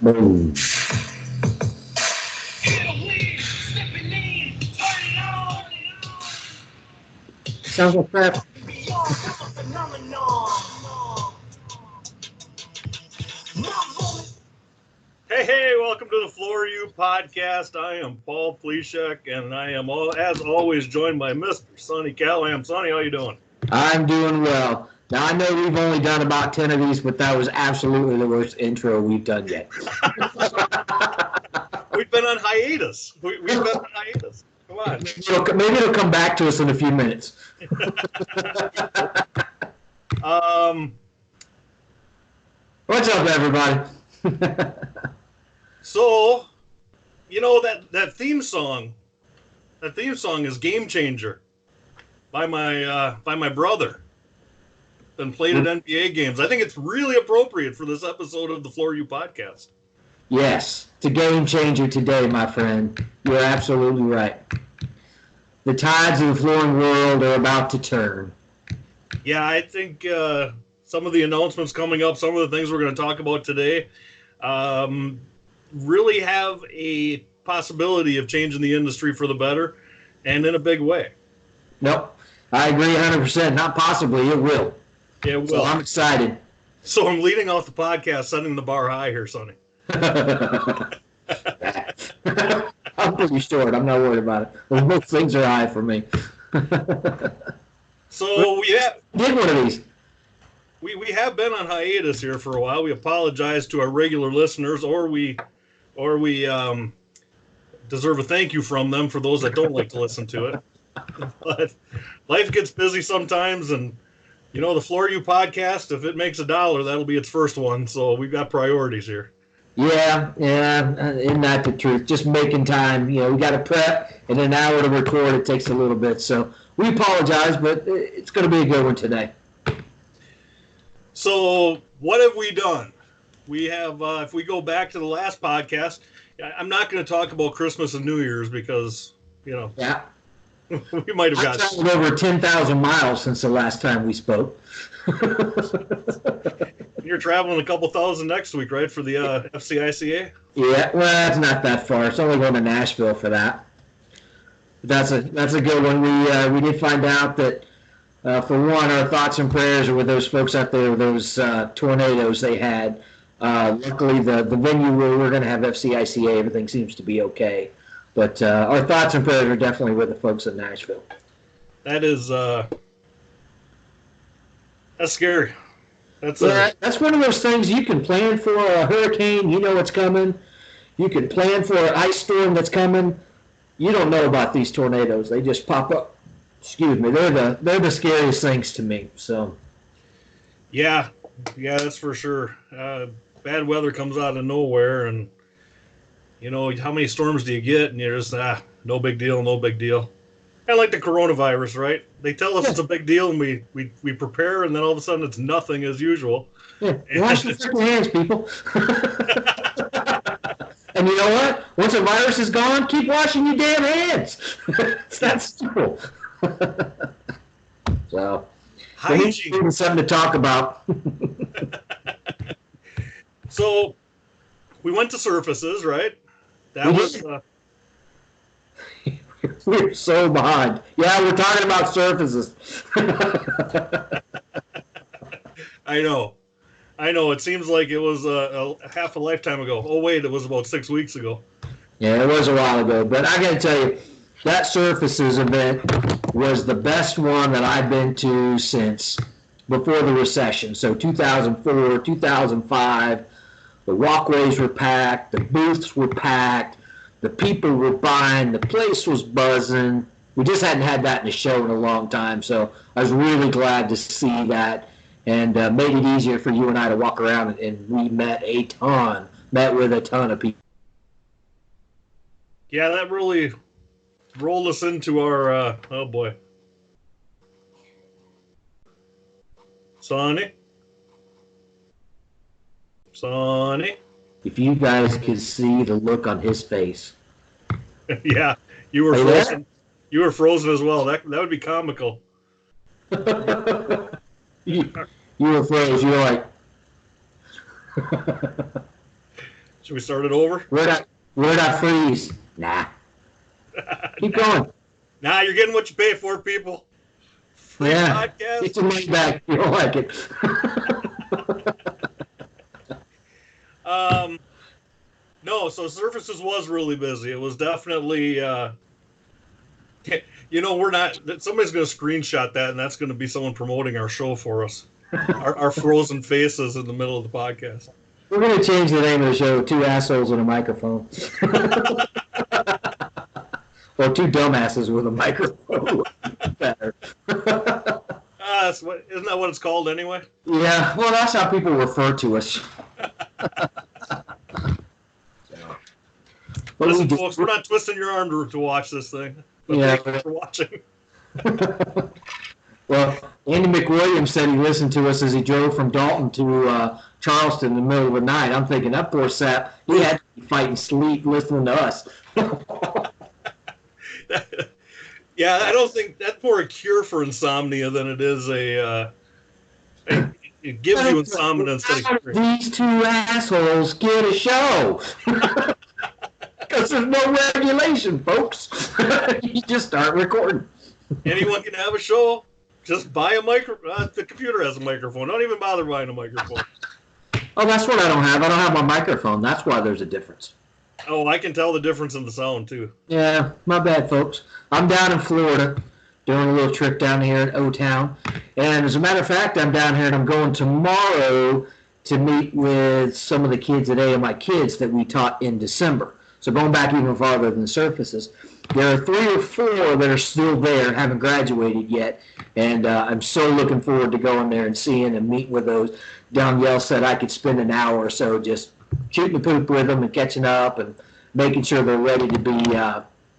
Boom. Sounds like crap. Hey, welcome to the Floor U podcast. I am Paul Pleshek, and I am, as always, joined by Mr. Sonny Callahan. Sonny, how you doing? I'm doing well. Now, I know we've only done about 10 of these, but that was absolutely the worst intro we've done yet. We've been on hiatus. We've been on hiatus. Come on. Maybe it'll come back to us in a few minutes. What's up, everybody? So, you know that theme song. That theme song is "Game Changer" by my brother. Been played at NBA games. I think it's really appropriate for this episode of the Floor U podcast. Yes, it's a game changer today, my friend. You're absolutely right. The tides of the flooring world are about to turn. Yeah, I think some of the announcements coming up, some of the things we're going to talk about today, really have a possibility of changing the industry for the better, and in a big way. Nope, I agree 100%. Not possibly, it will. It will. So I'm excited. So I'm leading off the podcast, setting the bar high here, Sonny. I'm pretty short. I'm not worried about it. Most things are high for me. So Get one of these. we have been on hiatus here for a while. We apologize to our regular listeners, or we deserve a thank you from them for those that don't like to listen to it. But life gets busy sometimes, and you know the Floor U podcast, if it makes $1, that'll be its first one. So we've got priorities here. Yeah, isn't that the truth? Just making time. You know, we got to prep, and an hour to record, it takes a little bit. So we apologize, but it's going to be a good one today. So what have we done? We have, if we go back to the last podcast, I'm not going to talk about Christmas and New Year's because, you know, Yeah. we might have I've got traveled over 10,000 miles since the last time we spoke. You're traveling a couple thousand next week, right, for the FCICA? Yeah, well, that's not that far. It's only going to Nashville for that. That's a good one. We did find out that, for one, our thoughts and prayers are with those folks out there, those tornadoes they had. Luckily, the venue where we're going to have FCICA, everything seems to be okay. But our thoughts and prayers are definitely with the folks in Nashville. That is that's scary. That's one of those things you can plan for a hurricane. You know what's coming. You can plan for an ice storm that's coming. You don't know about these tornadoes. They just pop up. Excuse me. They're the scariest things to me. So. Yeah, that's for sure. Bad weather comes out of nowhere, and you know how many storms do you get, and you're just no big deal, no big deal. Kind of like the coronavirus, right? They tell us it's a big deal, and we prepare, and then all of a sudden it's nothing as usual. Yeah, wash your freaking hands, people. And you know what? Once a virus is gone, keep washing your damn hands. It's that simple. So, hygiene. Something to talk about. So, we went to Surfaces, right? That was. We're so behind. Yeah, we're talking about Surfaces. I know. It seems like it was a half a lifetime ago. Oh, wait, it was about 6 weeks ago. Yeah, it was a while ago. But I got to tell you, that Surfaces event was the best one that I've been to since before the recession. So 2004, 2005, the walkways were packed, the booths were packed, the people were buying, the place was buzzing. We just hadn't had that in the show in a long time, so I was really glad to see that, and made it easier for you and I to walk around, and we met with a ton of people. Yeah, that really rolled us into our, oh boy. Sonny? If you guys could see the look on his face. Yeah, you were frozen. You were frozen as well. That would be comical. You were frozen. You were like. Should we start it over? Where'd I freeze? Nah. Keep going. Nah, you're getting what you pay for, people. Free Yeah. podcast. Get your money back. You don't like it. No, so Surfaces was really busy. It was definitely, we're not, somebody's going to screenshot that, and that's going to be someone promoting our show for us. Our frozen faces in the middle of the podcast. We're going to change the name of the show, Two Assholes and a Microphone. Or Two Dumbasses with a Microphone. Better. Isn't that what it's called anyway? Yeah, well, that's how people refer to us. Listen, folks, we're not twisting your arm to watch this thing. But Yeah. thank you for watching. Well, Andy McWilliams said he listened to us as he drove from Dalton to Charleston in the middle of the night. I'm thinking that poor sap, he had to be fighting sleep listening to us. Yeah, I don't think that's more a cure for insomnia than it is it gives you insomnia instead of These two assholes get a show. Because there's no regulation, folks. You just start recording. anyone can have a show. Just buy a microphone. The computer has a microphone. Don't even bother buying a microphone. Oh, that's what I don't have. I don't have my microphone. That's why there's a difference. Oh, I can tell the difference in the sound too. Yeah, my bad, folks. I'm down in Florida doing a little trip down here in O-Town. And as a matter of fact, I'm down here and I'm going tomorrow to meet with some of the kids at AMI Kids that we taught in December. So going back even farther than Surfaces. There are 3 or 4 that are still there, haven't graduated yet. And I'm so looking forward to going there and seeing and meeting with those. Danielle said I could spend an hour or so just shooting the poop with them and catching up and making sure they're ready to be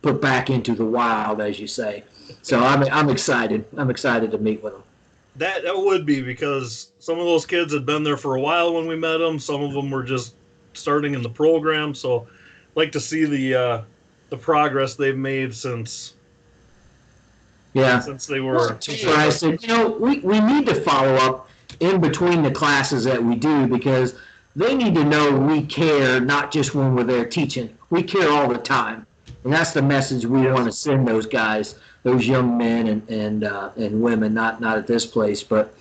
put back into the wild, as you say. So I'm excited. I'm excited to meet with them. That would be, because some of those kids had been there for a while when we met them. Some of them were just starting in the program. So I'd like to see the progress they've made since they were. I said, we need to follow up in between the classes that we do, because they need to know we care, not just when we're there teaching. We care all the time. And that's the message we want to send those guys, those young men and women, not at this place, but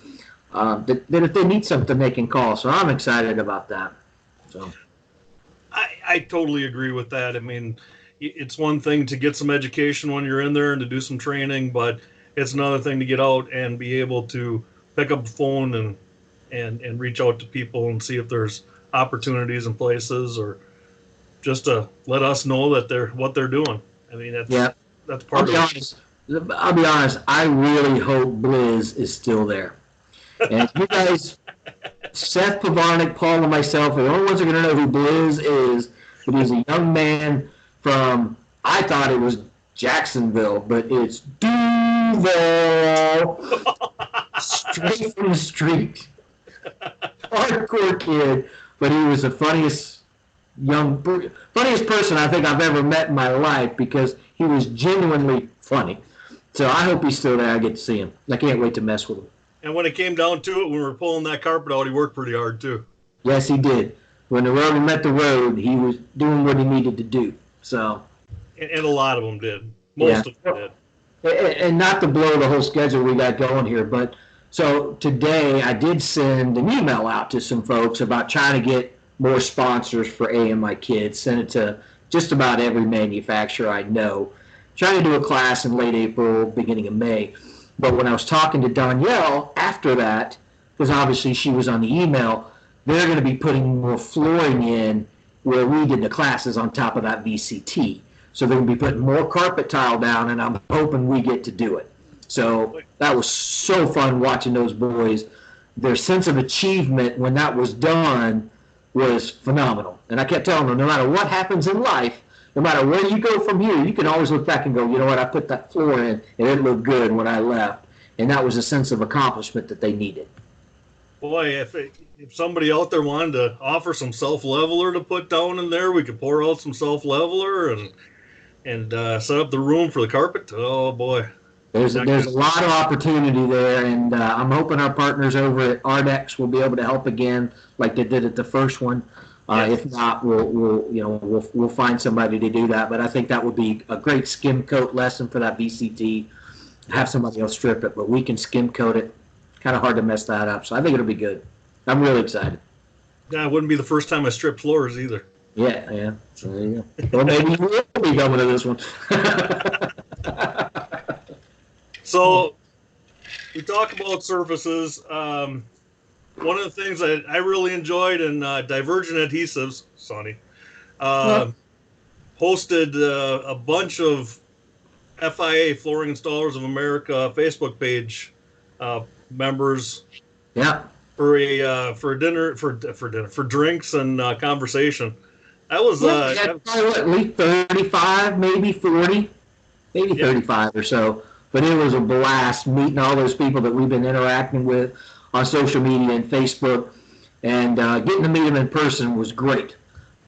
that if they need something, they can call. So I'm excited about that. So I totally agree with that. I mean, it's one thing to get some education when you're in there and to do some training, but it's another thing to get out and be able to pick up the phone and reach out to people and see if there's opportunities and places, or just to let us know that what they're doing. I mean, that's part of it. I'll be honest, I really hope Blizz is still there. And you guys, Seth Pavarnik, Paul, and myself are the only ones who are going to know who Blizz is. But he's a young man from, I thought it was Jacksonville, but it's Duval. Straight from the street. Hardcore kid, but he was the funniest person I think I've ever met in my life, because he was genuinely funny. So I hope he's still there. I get to see him. I can't wait to mess with him. And when it came down to it, when we were pulling that carpet out, he worked pretty hard too. Yes, he did. When the rubber met the road, he was doing what he needed to do. So. And a lot of them did. Most of them did. And not to blow the whole schedule we got going here, but so today I did send an email out to some folks about trying to get more sponsors for AMI Kids. Sent it to just about every manufacturer I know. Trying to do a class in late April, beginning of May. But when I was talking to Danielle after that, because obviously she was on the email, they're going to be putting more flooring in where we did the classes on top of that VCT. So they're going to be putting more carpet tile down, and I'm hoping we get to do it. So that was so fun watching those boys. Their sense of achievement when that was done was phenomenal. And I kept telling them, no matter what happens in life, no matter where you go from here, you can always look back and go, you know what, I put that floor in, and it looked good when I left. And that was a sense of accomplishment that they needed. Boy, if somebody out there wanted to offer some self-leveler to put down in there, we could pour out some self-leveler and set up the room for the carpet. Oh, boy. There's a lot of opportunity there, and I'm hoping our partners over at Ardex will be able to help again like they did at the first one. Yes. If not, we'll find somebody to do that. But I think that would be a great skim coat lesson for that VCT. Have somebody else strip it, but we can skim coat it. Kind of hard to mess that up. So I think it'll be good. I'm really excited. Yeah, it wouldn't be the first time I stripped floors either. Yeah, yeah. So there you go. Or maybe you will be coming to this one. So we talk about surfaces. One of the things I really enjoyed in Divergent Adhesives, Sonny, hosted a bunch of FIA, Flooring Installers of America, Facebook page members. Yeah. For dinner for drinks and conversation. That was probably at least 35, maybe 40, maybe 35 or so. But it was a blast meeting all those people that we've been interacting with on social media and Facebook, and getting to meet them in person was great.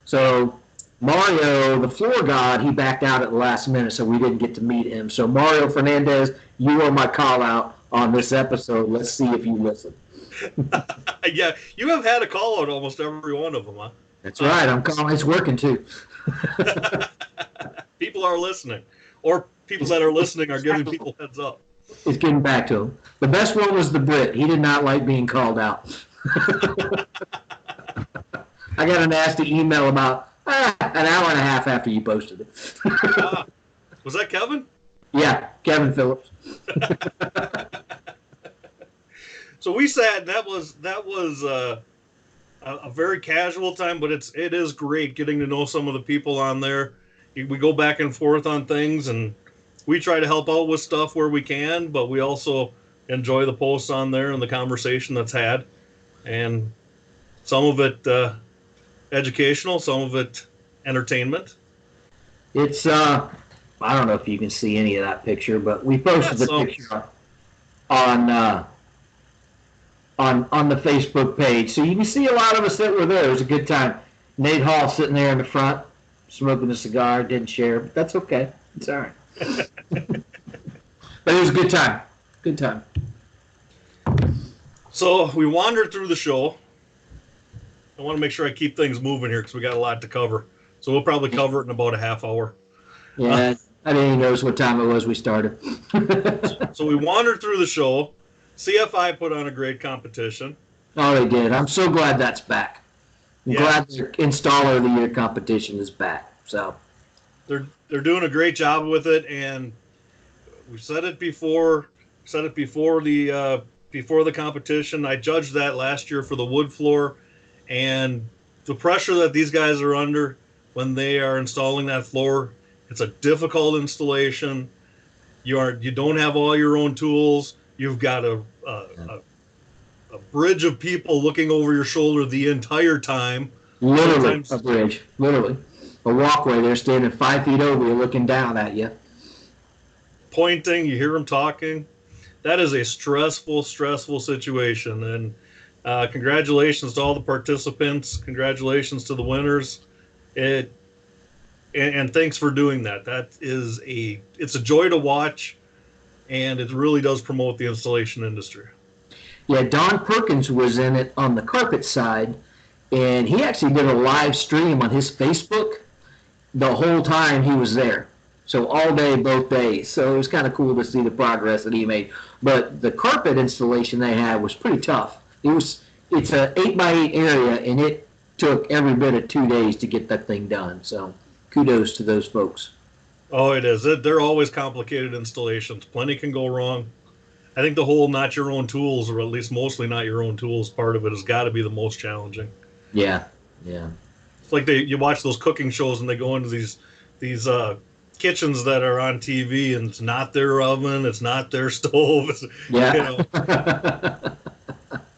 So Mario, the floor god, he backed out at the last minute, so we didn't get to meet him. So Mario Fernandez, you are my call out on this episode. Let's see if you listen. Yeah, you have had a call out almost every one of them, huh? That's right. I'm calling. It's working too. People are listening, or people that are listening are giving people heads up. It's getting back to him. The best one was the Brit. He did not like being called out. I got a nasty email about an hour and a half after you posted it. Was that Kevin? Yeah, Kevin Phillips. So we sat, and that was a very casual time, but it is great getting to know some of the people on there. We go back and forth on things, and we try to help out with stuff where we can, but we also enjoy the posts on there and the conversation that's had, and some of it educational, some of it entertainment. It's I don't know if you can see any of that picture, but we posted the picture on the Facebook page, so you can see a lot of us that were there. It was a good time. Nate Hall sitting there in the front, smoking a cigar, didn't share, but that's okay. It's all right. But it was a good time. Good time. So we wandered through the show. I want to make sure I keep things moving here because we got a lot to cover. So we'll probably cover it in about a half hour. Yeah, I didn't even notice what time it was we started. So we wandered through the show. CFI put on a great competition. Oh, they did. I'm so glad that's back. I'm glad the Installer of the Year competition is back. So they're doing a great job with it, and we said it before. Before the competition. I judged that last year for the wood floor, and the pressure that these guys are under when they are installing that floor. It's a difficult installation. You don't have all your own tools. You've got a bridge of people looking over your shoulder the entire time. Literally a bridge. Literally. A walkway. They're standing 5 feet over you looking down at you. Pointing. You hear them talking. That is a stressful situation. And congratulations to all the participants. Congratulations to the winners. And thanks for doing that. It's a joy to watch, and it really does promote the installation industry. Yeah, Don Perkins was in it on the carpet side, and he actually did a live stream on his Facebook the whole time he was there. So all day, both days. So it was kind of cool to see the progress that he made. But the carpet installation they had was pretty tough. It's an 8x8 area, and it took every bit of 2 days to get that thing done. So kudos to those folks. Oh, it is. They're always complicated installations. Plenty can go wrong. I think the whole not your own tools, or at least mostly not your own tools, part of it has got to be the most challenging. Yeah. It's like you watch those cooking shows and they go into these kitchens that are on TV, and it's not their oven, it's not their stove. Yeah.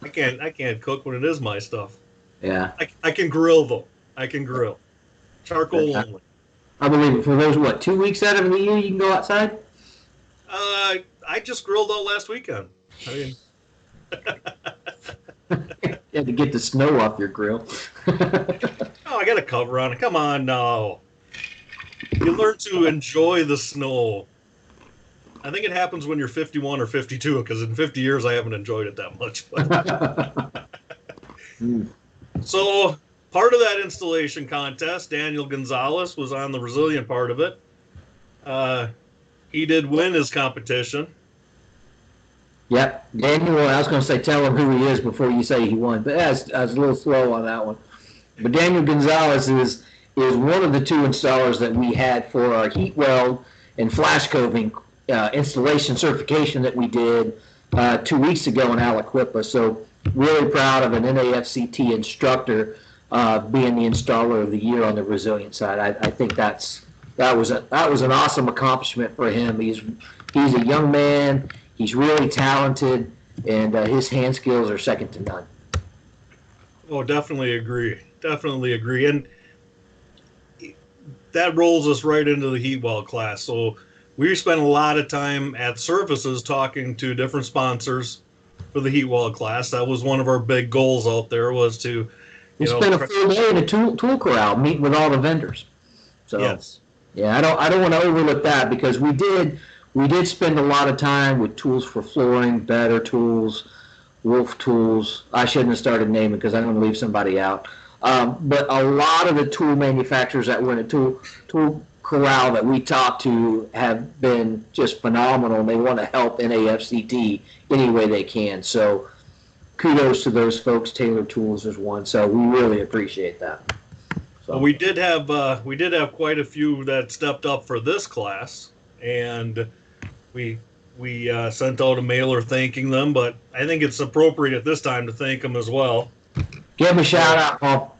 I can't cook when it is my stuff. Yeah. I can grill though. I can grill. Charcoal only. I believe it. For those 2 weeks out of the year you can go outside? I just grilled out last weekend. I mean, you had to get the snow off your grill. I got a cover on it. Come on, no. You learn to enjoy the snow. I think it happens when you're 51 or 52, because in 50 years I haven't enjoyed it that much. So part of that installation contest, Daniel Gonzalez was on the resilient part of it. He did win his competition. Yep, Daniel. I was going to say tell him who he is before you say he won, but I was a little slow on that one. But Daniel Gonzalez is one of the two installers that we had for our heat weld and flash coving installation certification that we did 2 weeks ago in Aliquippa. So really proud of an NAFCT instructor being the installer of the year on the resilient side. I think that was an awesome accomplishment for him. He's a young man. He's really talented, and his hand skills are second to none. Oh, definitely agree. Definitely agree. And that rolls us right into the heat weld class. So we spent a lot of time at Surfaces talking to different sponsors for the heat weld class. That was one of our big goals out there, was to we spent a full day in a tool corral meeting with all the vendors. So yes. Yeah, I don't want to overlook that, because we did spend a lot of time with Tools for Flooring, Better Tools, Wolf Tools. I shouldn't have started naming because I'm going to leave somebody out. But a lot of the tool manufacturers that were in a tool corral that we talked to have been just phenomenal, and they want to help NAFCT any way they can. So kudos to those folks. Taylor Tools is one, so we really appreciate that. So well, we did have quite a few that stepped up for this class, and we sent out a mailer thanking them. But I think it's appropriate at this time to thank them as well. Give them a shout out, Paul.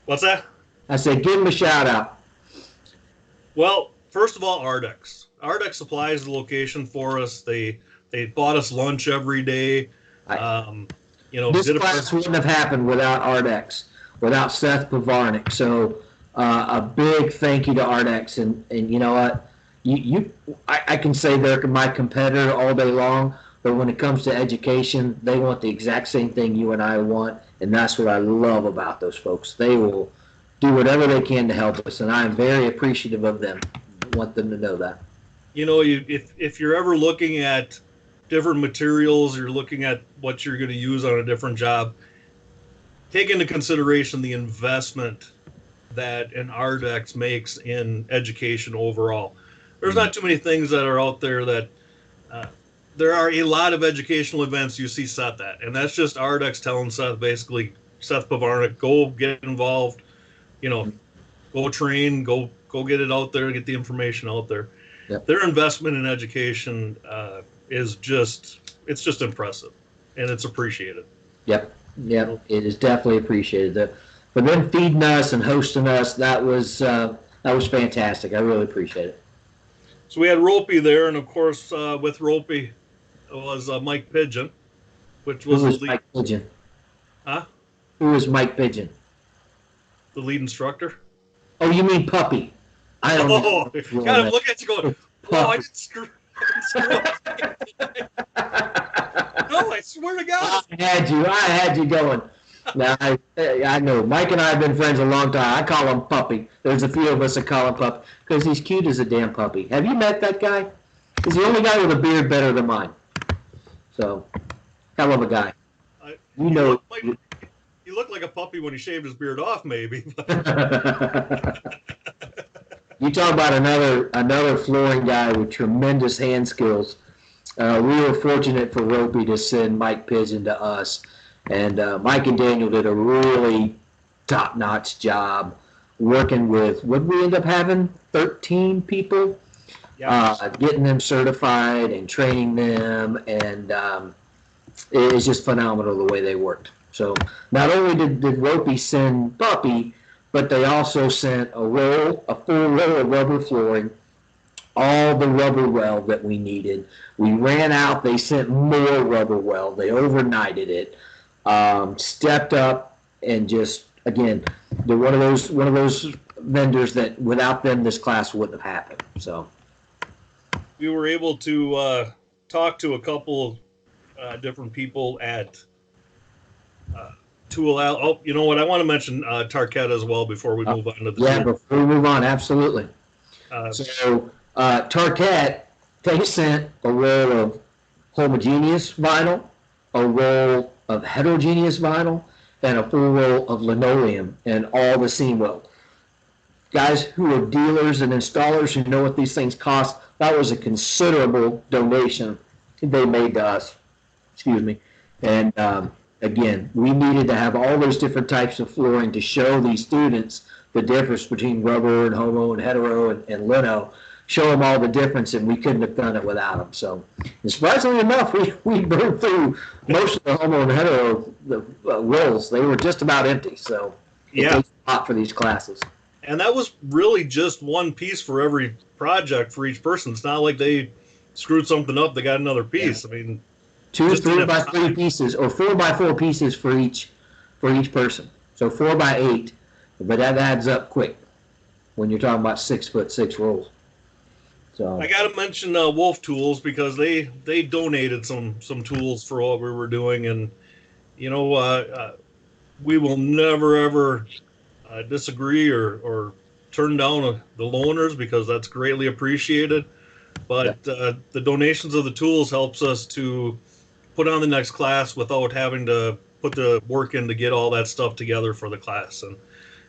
What's that? I said give them a shout out. Well, first of all, Ardex. Ardex supplies the location for us. They bought us lunch every day. This class wouldn't have happened without Ardex, without Seth Pavarnik. So a big thank you to Ardex. And you know what? I can say they're my competitor all day long, but when it comes to education, they want the exact same thing you and I want, and that's what I love about those folks. They will do whatever they can to help us, and I am very appreciative of them. I want them to know that. If you're ever looking at different materials, you're looking at what you're going to use on a different job, take into consideration the investment that an Ardex makes in education overall. There's not too many things that are out there that there are a lot of educational events you see Seth at, and that's just Ardex telling Seth, basically, Seth Pavarnik, go get involved, go train, go get it out there, get the information out there. Yep. Their investment in education is just impressive, and it's appreciated. Yep, it is definitely appreciated. For them feeding us and hosting us, that was fantastic. I really appreciate it. So we had Ropey there, and of course with Ropey was Mike Pigeon, which was Who was Mike Pigeon? Huh? Who was Mike Pigeon? The lead instructor. Oh, you mean Puppy? I don't know. God, I'm looking at you going, oh, I didn't screw up. No, I swear to God. I had you going. Now, I know. Mike and I have been friends a long time. I call him Puppy. There's a few of us that call him Puppy because he's cute as a damn puppy. Have you met that guy? He's the only guy with a beard better than mine. So, hell of a guy. He looked like a puppy when he shaved his beard off, maybe. You talk about another flooring guy with tremendous hand skills. We were fortunate for Ropey to send Mike Pigeon to us. And Mike and Daniel did a really top-notch job working with, what did we end up having, 13 people? Yep. Getting them certified and training them, and it was just phenomenal the way they worked. So not only did Ropey send Puppy, but they also sent a full roll of rubber flooring, all the rubber weld that we needed. We ran out, they sent more rubber weld, they overnighted it. Stepped up, and just, again, they're one of those vendors that without them this class wouldn't have happened. So we were able to talk to a couple different people at Tool Out. Oh, you know what? I want to mention Tarkett as well before we move on to the before we move on, absolutely. So Tarkett, they sent a roll of homogeneous vinyl, a roll of heterogeneous vinyl, and a full roll of linoleum and all the seam weld. Guys who are dealers and installers who know what these things cost, that was a considerable donation they made to us. Excuse me. And again, we needed to have all those different types of flooring to show these students the difference between rubber and homo and hetero and lino, show them all the difference, and we couldn't have done it without them. So, and surprisingly enough, we burned through most of the homo and hetero rolls. They were just about empty, so it takes a lot for these classes. And that was really just one piece for every project for each person. It's not like they screwed something up, they got another piece. I mean, 2 3x3 pieces or 4x4 pieces for each person. So 4x8, but that adds up quick when you're talking about 6'6" rolls. So I got to mention Wolf Tools because they donated some tools for what we were doing, and you know we will never ever disagree or turn down the loaners because that's greatly appreciated. But the donations of the tools helps us to put on the next class without having to put the work in to get all that stuff together for the class. And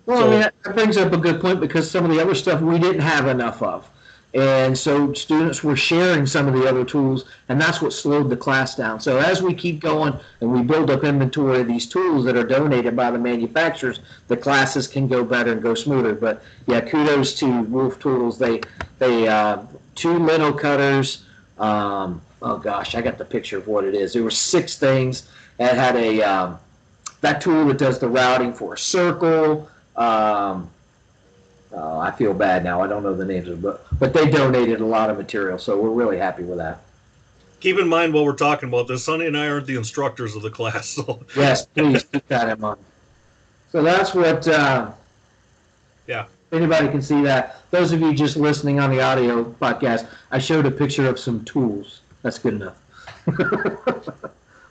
well, I mean, that brings up a good point because some of the other stuff we didn't have enough of. And so students were sharing some of the other tools, and that's what slowed the class down. So as we keep going and we build up inventory of these tools that are donated by the manufacturers, the classes can go better and go smoother. But yeah, kudos to Wolf Tools. They 2 lino cutters. Oh gosh, I got the picture of what it is. There were 6 things. It had a that tool that does the routing for a circle. I feel bad now. I don't know the names of it, but they donated a lot of material, so we're really happy with that. keep in mind while we're talking about this, Sonny and I aren't the instructors of the class. So yes, please keep that in mind. So that's what. Yeah. Anybody can see that. Those of you just listening on the audio podcast, I showed a picture of some tools. That's good enough.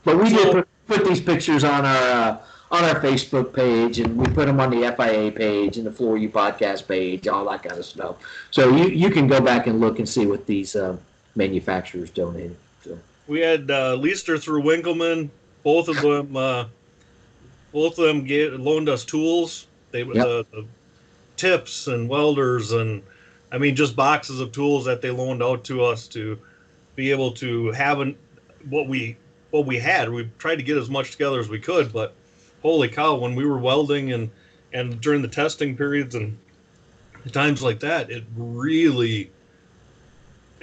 But we did put these pictures on our Facebook page, and we put them on the FIA page and the Floor U podcast page, all that kind of stuff. So you can go back and look and see what these manufacturers donated. So. We had Leister through Winkleman. Both of them loaned us tools. They the tips and welders and I mean just boxes of tools that they loaned out to us to be able to have what we had. We tried to get as much together as we could, but holy cow, when we were welding and during the testing periods and times like that, it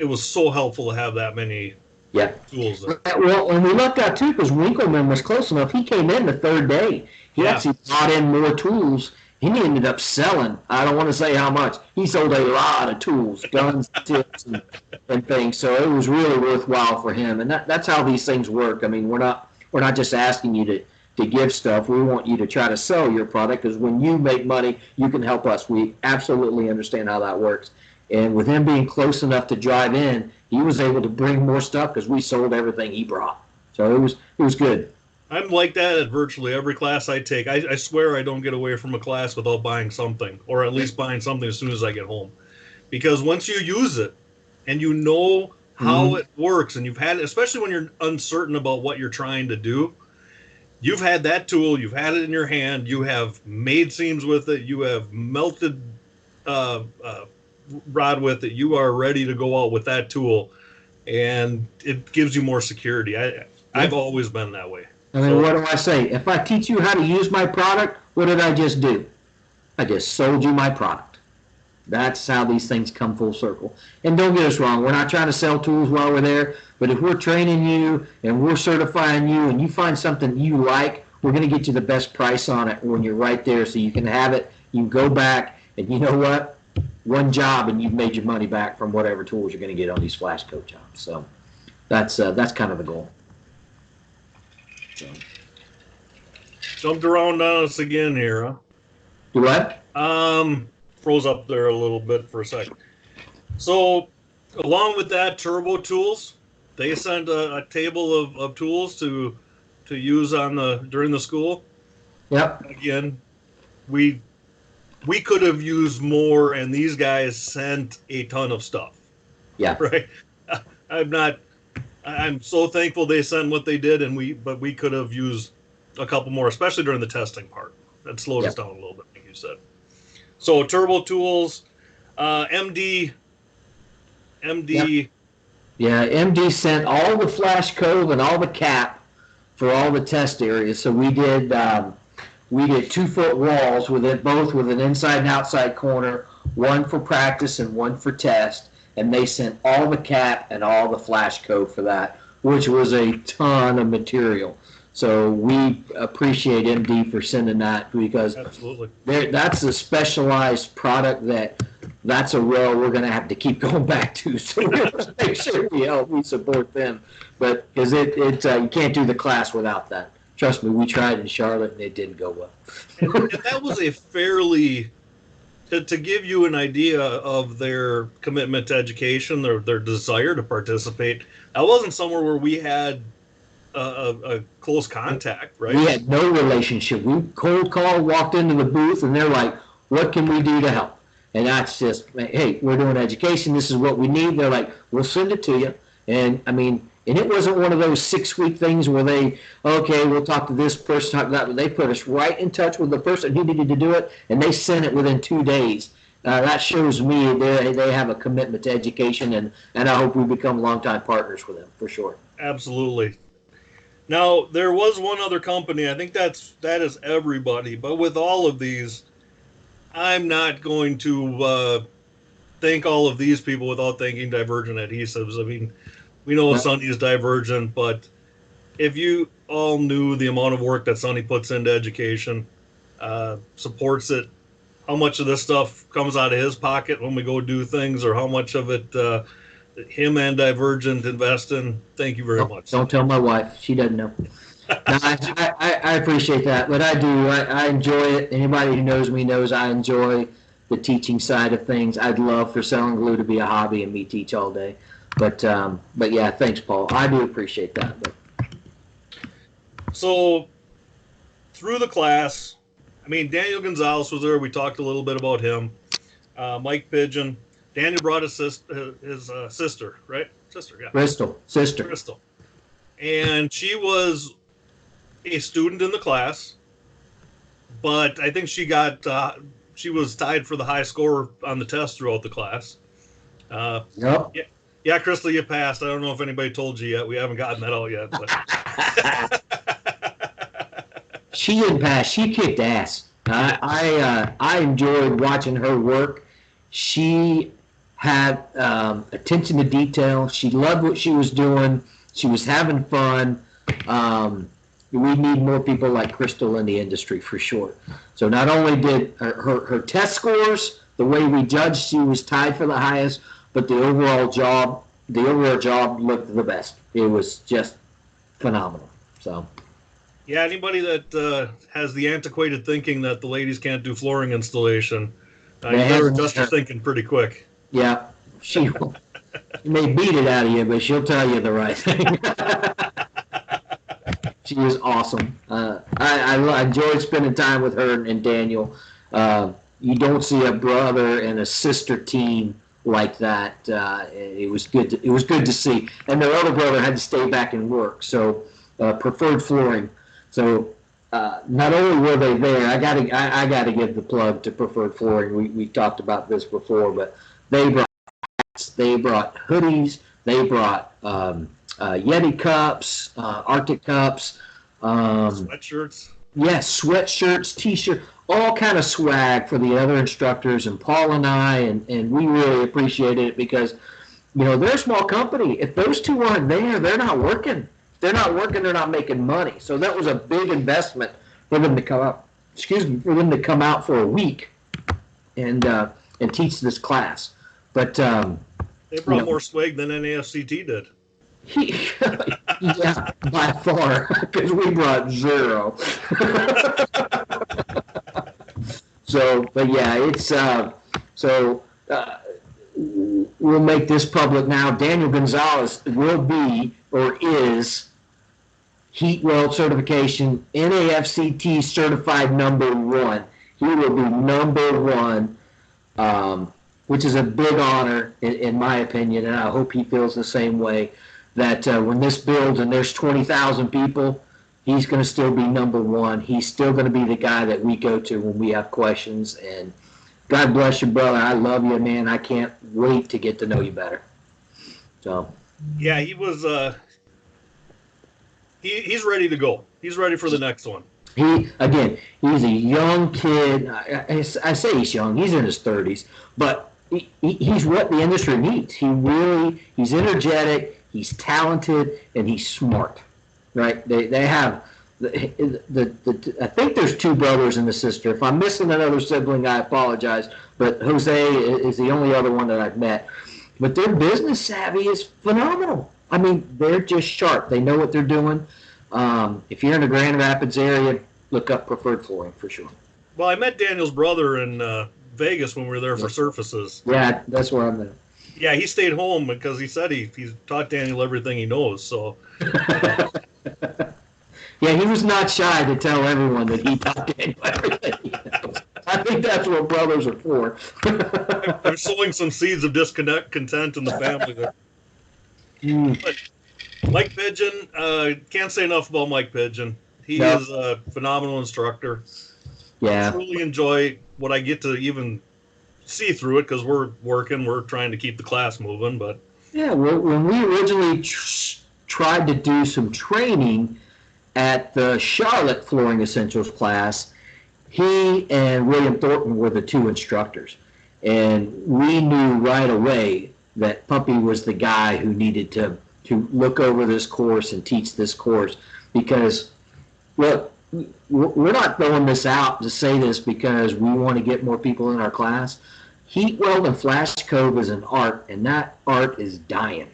was so helpful to have that many tools there. Well, and we lucked out too because Winkleman was close enough. He came in the third day. He actually brought in more tools. He ended up selling, I don't want to say how much, he sold a lot of tools, guns, tips, and things. So it was really worthwhile for him. And that's how these things work. I mean, we're not just asking you to give stuff. We want you to try to sell your product because when you make money, you can help us. We absolutely understand how that works. And with him being close enough to drive in, he was able to bring more stuff because we sold everything he brought. So it was good. I'm like that at virtually every class I take. I swear I don't get away from a class without buying something, or at least buying something as soon as I get home. Because once you use it and you know how it works, and you've had it, especially when you're uncertain about what you're trying to do, you've had that tool, you've had it in your hand, you have made seams with it, you have melted rod with it, you are ready to go out with that tool, and it gives you more security. I've always been that way. I mean, what do I say? If I teach you how to use my product, what did I just do? I just sold you my product. That's how these things come full circle. And don't get us wrong, we're not trying to sell tools while we're there, but if we're training you and we're certifying you and you find something you like, we're going to get you the best price on it when you're right there so you can have it, you can go back, and you know what? One job and you've made your money back from whatever tools you're going to get on these flash coat jobs. So that's kind of the goal. So. Jumped around on us again here, huh? Do what? Froze up there a little bit for a second. So, along with that, Turbo Tools, they sent a table of tools to use during the school. Yep. Again, we could have used more, and these guys sent a ton of stuff. Yeah. Right. I'm so thankful they sent what they did, but we could have used a couple more, especially during the testing part. That slowed us Yep. down a little bit, like you said. So Turbo Tools, MD, Yep. MD. Yeah, MD sent all the flash cove and all the cap for all the test areas. So we did 2 foot walls with it, both with an inside and outside corner, one for practice and one for test. And they sent all the cap and all the flash code for that, which was a ton of material. So we appreciate MD for sending that, because Absolutely. that's a specialized product that's a row we're going to have to keep going back to. So we have to make sure we support them. But because you can't do the class without that. Trust me, we tried in Charlotte and it didn't go well. And that was a fairly, to give you an idea of their commitment to education, their desire to participate, that wasn't somewhere where we had a close contact, right? We had no relationship. We cold called, walked into the booth, and they're like, "What can we do to help?" And that's just, "Hey, we're doing education. This is what we need." They're like, "We'll send it to you." And I mean, and it wasn't one of those 6-week things where okay, we'll talk to this person, talk to that. They put us right in touch with the person who needed to do it, and they sent it within 2 days. That shows me they have a commitment to education, and I hope we become longtime partners with them for sure. Absolutely. Now, there was one other company. I think that is everybody. But with all of these, I'm not going to thank all of these people without thanking Divergent Adhesives. I mean, we know Sunny is Divergent, but if you all knew the amount of work that Sunny puts into education, supports it, how much of this stuff comes out of his pocket when we go do things, or how much of it him and Divergent invest in. Thank you very much. Don't tell my wife; she doesn't know. No, I appreciate that, but I do. I enjoy it. Anybody who knows me knows I enjoy the teaching side of things. I'd love for selling glue to be a hobby and me teach all day. But yeah, thanks, Paul. I do appreciate that. But. So through the class, I mean, Daniel Gonzalez was there. We talked a little bit about him. Mike Pigeon. Daniel brought his sister, right? Sister, yeah. Crystal, sister. Crystal. And she was a student in the class, but I think she was tied for the high score on the test throughout the class. Yep. Yeah, Crystal, you passed. I don't know if anybody told you yet. We haven't gotten that out yet. But. She didn't pass. She kicked ass. I enjoyed watching her work. She had attention to detail. She loved what she was doing. She was having fun. We need more people like Crystal in the industry for sure. So not only did her test scores, the way we judged, she was tied for the highest, but the overall job looked the best. It was just phenomenal. So. Yeah, anybody that has the antiquated thinking that the ladies can't do flooring installation, you better adjust your thinking pretty quick. Yeah, she may beat it out of you, but she'll tell you the right thing. She is awesome. I enjoyed spending time with her and Daniel. You don't see a brother and a sister team like that. It was good to see. And their other brother had to stay back and work, so Preferred Flooring. So not only were they there, I gotta give the plug to Preferred Flooring. We talked about this before, but they brought hats, they brought hoodies, they brought Yeti cups, Arctic cups, sweatshirts. Yes, sweatshirts, t-shirt, all kind of swag for the other instructors and Paul and I, and we really appreciated it because, they're a small company. If those two aren't there, they're not working. They're not working, they're not making money. So that was a big investment for them to come out for a week and teach this class. But they brought more swag than NAFCT did. Yeah, by far, because we brought 0. So, but yeah, it's we'll make this public now. Daniel Gonzalez will be or is heat weld certification, NAFCT certified #1. He will be #1, which is a big honor in my opinion, and I hope he feels the same way. That when this builds and there's 20,000 people, he's going to still be number one. He's still going to be the guy that we go to when we have questions. And God bless you, brother. I love you, man. I can't wait to get to know you better. So. Yeah, he was. He's ready to go. He's ready for the next one. He's a young kid. I say he's young. He's in his 30s, but he's what the industry needs. He's energetic, he's talented, and he's smart. Right? They have I think there's two brothers and a sister. If I'm missing another sibling, I apologize. But Jose is the only other one that I've met. But their business savvy is phenomenal. I mean, they're just sharp. They know what they're doing. If you're in the Grand Rapids area, look up Preferred Flooring for sure. Well, I met Daniel's brother in Vegas when we were there for surfaces. Yeah, that's where I'm at. Yeah, he stayed home because he said he's taught Daniel everything he knows. So. Yeah, he was not shy to tell everyone that he taught Daniel everything he knows. I think that's what brothers are for. I'm sowing some seeds of discontent in the family there. But Mike Pigeon, can't say enough about Mike Pigeon. He is a phenomenal instructor. Yeah. I truly enjoy what I get to even see through it because we're trying to keep the class moving. But yeah, when we originally tried to do some training at the Charlotte Flooring Essentials class, he and William Thornton were the two instructors. And we knew right away that Puppy was the guy who needed to look over this course and teach this course. Because, look, we're not throwing this out to say this because we want to get more people in our class. Heat weld and flash cove is an art, and that art is dying.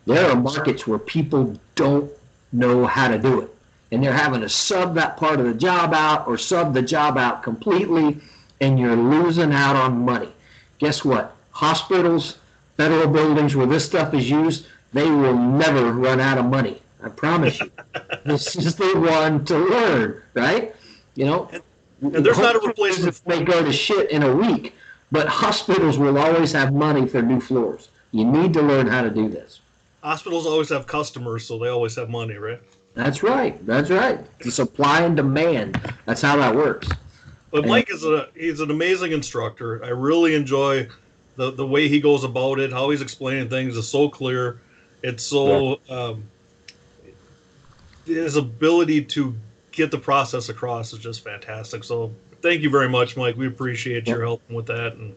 There are markets where people don't know how to do it. And they're having to sub that part of the job out or sub the job out completely, and you're losing out on money. Guess what? Hospitals, federal buildings where this stuff is used, they will never run out of money. I promise you. This is the one to learn, right? You know, and there's not a replacement. They go to shit in a week, but hospitals will always have money for new floors. You need to learn how to do this. Hospitals always have customers, so they always have money, right? That's right. That's right. The supply and demand. That's how that works. But Mike he's an amazing instructor. I really enjoy the way he goes about it. How he's explaining things is so clear. It's so his ability to get the process across is just fantastic. So thank you very much, Mike. We appreciate your help with that. And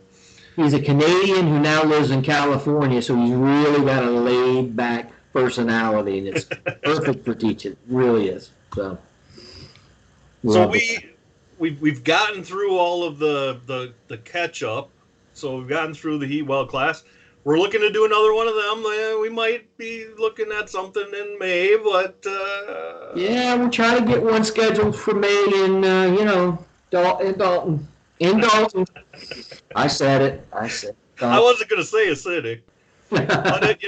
he's a Canadian who now lives in California, so he's really got a laid back personality, and it's perfect for teaching. It really is. So we've gotten through all of the catch up. So we've gotten through the heat weld class. We're looking to do another one of them. We might be looking at something in May, but yeah, we'll try to get one scheduled for May in Dalton. In Dalton. I said it. I wasn't going to say a city. But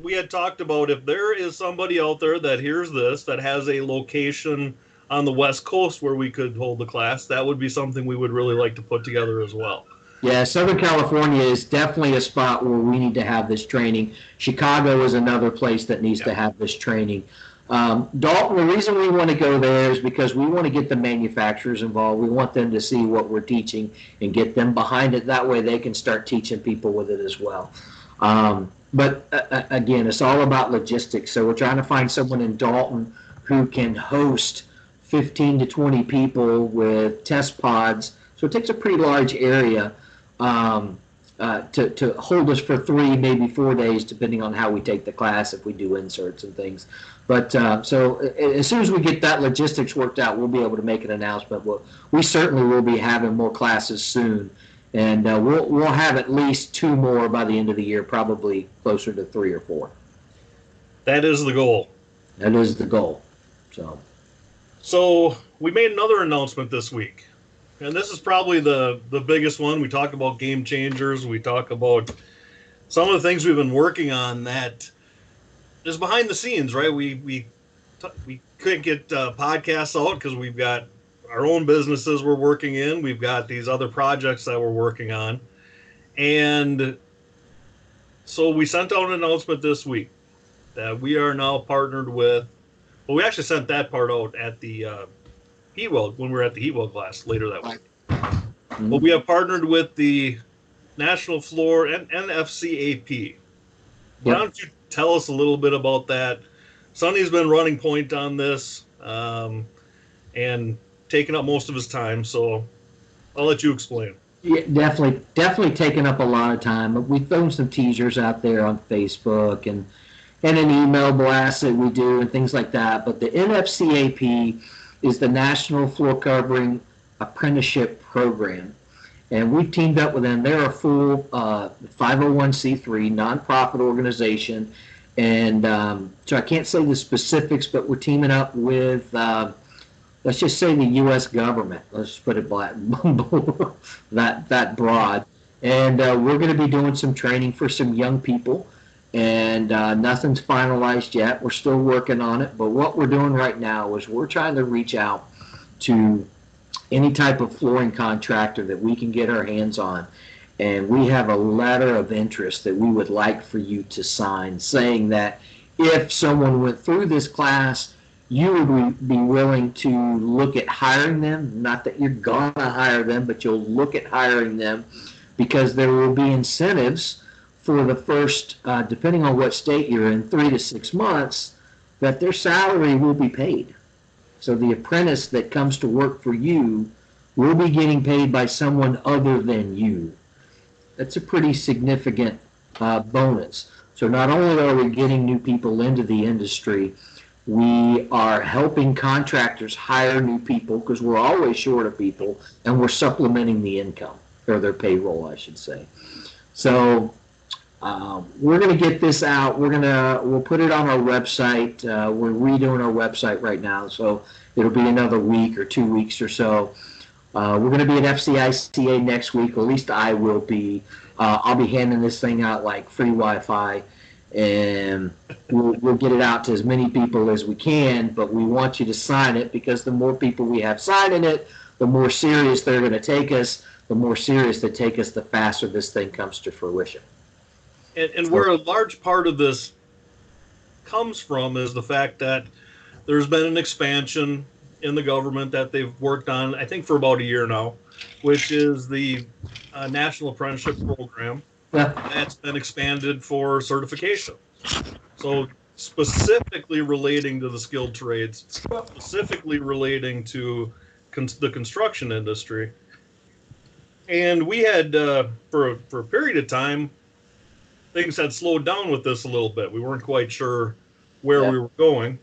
we had talked about if there is somebody out there that hears this that has a location on the West Coast where we could hold the class, that would be something we would really like to put together as well. Yeah, Southern California is definitely a spot where we need to have this training. Chicago is another place that needs to have this training. Dalton, the reason we want to go there is because we want to get the manufacturers involved. We want them to see what we're teaching and get them behind it. That way they can start teaching people with it as well. But again, it's all about logistics. So we're trying to find someone in Dalton who can host 15 to 20 people with test pods. So it takes a pretty large area to hold us for 3, maybe 4 days, depending on how we take the class, if we do inserts and things. But so as soon as we get that logistics worked out, we'll be able to make an announcement. We certainly will be having more classes soon. And we'll have at least 2 more by the end of the year, probably closer to 3 or 4. That is the goal. That is the goal. So we made another announcement this week. And this is probably the biggest one. We talk about game changers. We talk about some of the things we've been working on that is behind the scenes, right? We couldn't get podcasts out because we've got our own businesses we're working in. We've got these other projects that we're working on. And so we sent out an announcement this week that we are now partnered with, Well, we actually sent that part out at the heat weld when we were at the heat weld class later that week. Mhm. But we have partnered with the National Floor and NFCAP. Why Yep. don't you tell us a little bit about that? Sonny's been running point on this and taking up most of his time, so I'll let you explain. Yeah, definitely taking up a lot of time. We've thrown some teasers out there on Facebook and an email blast that we do and things like that. But the NFCAP is the National Floor Covering Apprenticeship Program. And we've teamed up with them. They're a full 501c3 nonprofit organization. And so I can't say the specifics, but we're teaming up with, let's just say, the U.S. government. Let's put it that broad. And we're going to be doing some training for some young people. And nothing's finalized yet. We're still working on it. But what we're doing right now is we're trying to reach out to any type of flooring contractor that we can get our hands on. And we have a letter of interest that we would like for you to sign saying that if someone went through this class, you would be willing to look at hiring them. Not that you're going to hire them, but you'll look at hiring them because there will be incentives for the first, depending on what state you're in, 3 to 6 months, that their salary will be paid. So the apprentice that comes to work for you will be getting paid by someone other than you. That's a pretty significant bonus. So not only are we getting new people into the industry, we are helping contractors hire new people because we're always short of people, and we're supplementing the income, or their payroll, I should say. So we're going to get this out. We'll put it on our website. We're redoing our website right now, so it'll be another week or 2 weeks or so. We're going to be at FCICA next week, or at least I will be. I'll be handing this thing out like free Wi-Fi, and we'll get it out to as many people as we can, but we want you to sign it because the more people we have signing it, the more serious they're going to take us. The more serious they take us, the faster this thing comes to fruition. And where a large part of this comes from is the fact that there's been an expansion in the government that they've worked on, I think, for about a year now, which is the National Apprenticeship Program. Yeah. That's been expanded for certification. So specifically relating to the skilled trades, specifically relating to the construction industry. And we had, for a period of time, things had slowed down with this a little bit. We weren't quite sure where we were going.